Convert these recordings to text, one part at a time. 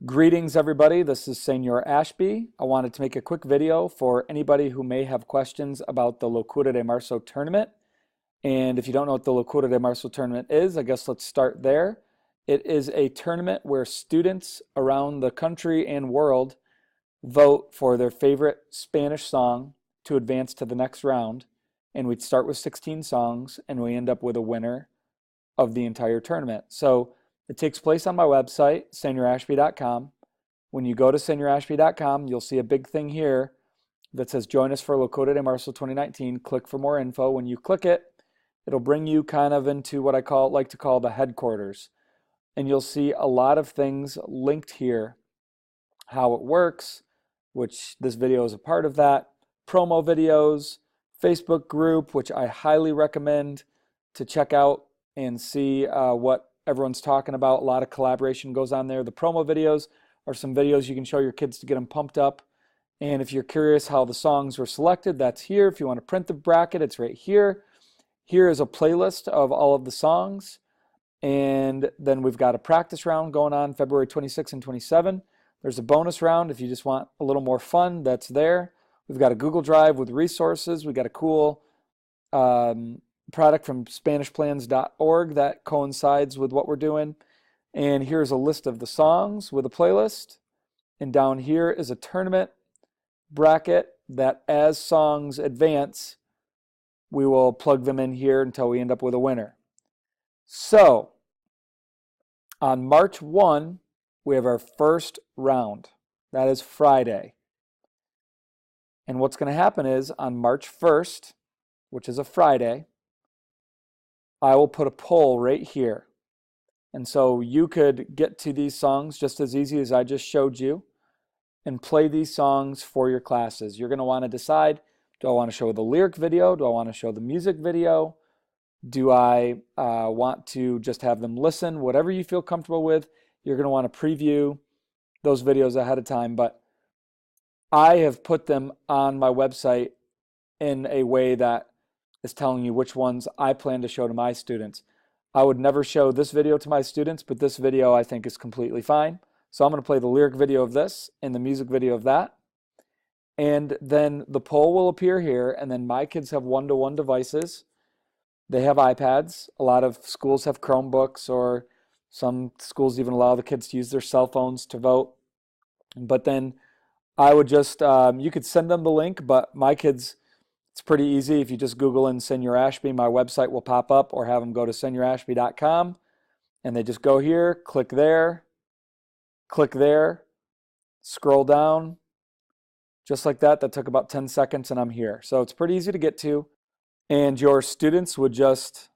Greetings, everybody. This is Senor Ashby. I wanted to make a quick video for anybody who may have questions about the Locura De Marzo tournament. And if you don't know what the Locura De Marzo tournament is, I guess let's start there. It is a tournament where students around the country and world vote for their favorite Spanish song to advance to the next round. And we'd start with 16 songs, and we end up with a winner of the entire tournament. So it takes place on my website, senorashby.com. When you go to senorashby.com, you'll see a big thing here that says join us for Locura De Marzo 2019. Click for more info. When you click it, it'll bring you kind of into what like to call the headquarters. And you'll see a lot of things linked here. How it works, which this video is a part of that, promo videos, Facebook group, which I highly recommend to check out and see what everyone's talking about. A lot of collaboration goes on there. The promo videos are some videos you can show your kids to get them pumped up. And if you're curious how the songs were selected, that's here. If you want to print the bracket, it's right here. Here is a playlist of all of the songs. And then we've got a practice round going on February 26 and 27. There's a bonus round if you just want a little more fun. That's there. We've got a Google Drive with resources. We got a cool product from SpanishPlans.org that coincides with what we're doing. And here's a list of the songs with a playlist. And down here is a tournament bracket that as songs advance, we will plug them in here until we end up with a winner. So on March 1, we have our first round. That is Friday. And what's going to happen is on March 1st, which is a Friday, I will put a poll right here. And so you could get to these songs just as easy as I just showed you and play these songs for your classes. You're going to want to decide, do I want to show the lyric video? Do I want to show the music video? Do I want to just have them listen? Whatever you feel comfortable with, you're going to want to preview those videos ahead of time. But I have put them on my website in a way that is telling you which ones I plan to show to my students. I would never show this video to my students, but this video I think is completely fine. So I'm going to play the lyric video of this and the music video of that. And then the poll will appear here, and then my kids have one-to-one devices. They have iPads. A lot of schools have Chromebooks, or some schools even allow the kids to use their cell phones to vote. But then I would just, you could send them the link, but my kids, it's pretty easy. If you just Google in Senor Ashby, my website will pop up, or have them go to senorashby.com, and they just go here, click there, scroll down, just like that. That took about 10 seconds, and I'm here. So it's pretty easy to get to. And your students would just,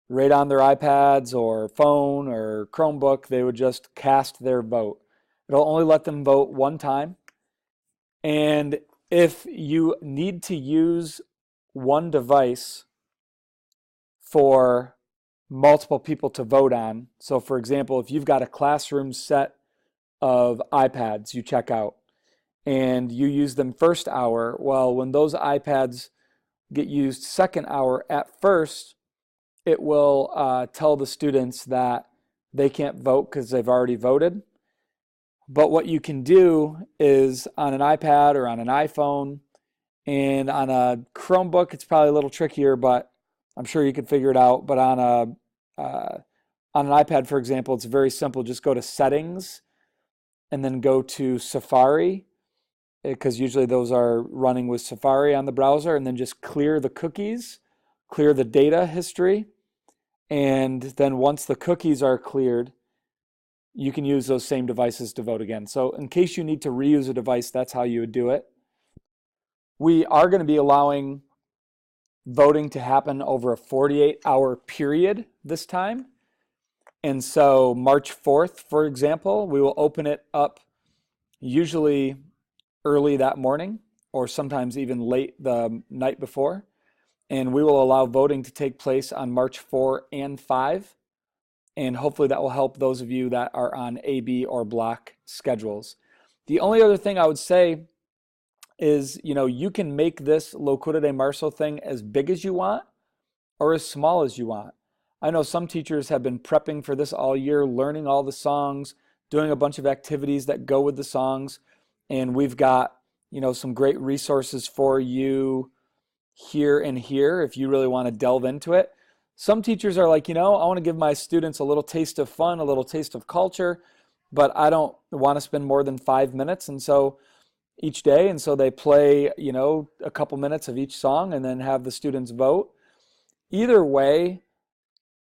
right on their iPads or phone or Chromebook, they would just cast their vote. It'll only let them vote one time. And if you need to use one device for multiple people to vote on, so for example, if you've got a classroom set of iPads you check out and you use them first hour, well, when those iPads get used second hour at first, it will tell the students that they can't vote because they've already voted. But what you can do is on an iPad or on an iPhone and on a Chromebook, it's probably a little trickier, but I'm sure you could figure it out. But on an iPad, for example, it's very simple. Just go to Settings and then go to Safari, because usually those are running with Safari on the browser, and then just clear the cookies, clear the data history. And then once the cookies are cleared, you can use those same devices to vote again. So in case you need to reuse a device, that's how you would do it. We are going to be allowing voting to happen over a 48-hour period this time. And so March 4th, for example, we will open it up usually early that morning, or sometimes even late the night before. And we will allow voting to take place on March 4 and 5. And hopefully that will help those of you that are on AB or block schedules. The only other thing I would say is, you can make this Locura De Marzo thing as big as you want or as small as you want. I know some teachers have been prepping for this all year, learning all the songs, doing a bunch of activities that go with the songs. And we've got, some great resources for you here and here if you really want to delve into it. Some teachers are like, I want to give my students a little taste of fun, a little taste of culture, but I don't want to spend more than 5 minutes and so each day. And so they play, a couple minutes of each song and then have the students vote. Either way,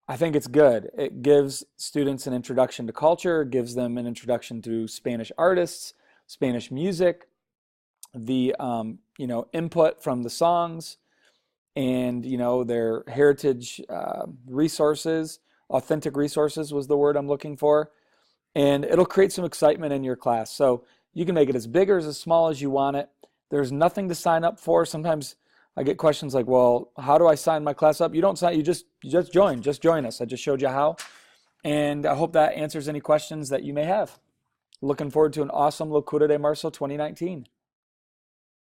I think it's good. It gives students an introduction to culture, gives them an introduction to Spanish artists, Spanish music, the input from the songs, and their heritage resources. Authentic resources was the word I'm looking for, and it'll create some excitement in your class. So you can make it as big or as small as you want it. There's nothing to sign up for. Sometimes I get questions like, well, how do I sign my class up? You don't sign, you just join. Just join us. I just showed you how. And I hope that answers any questions that you may have. Looking forward to an awesome Locura De Marzo 2019.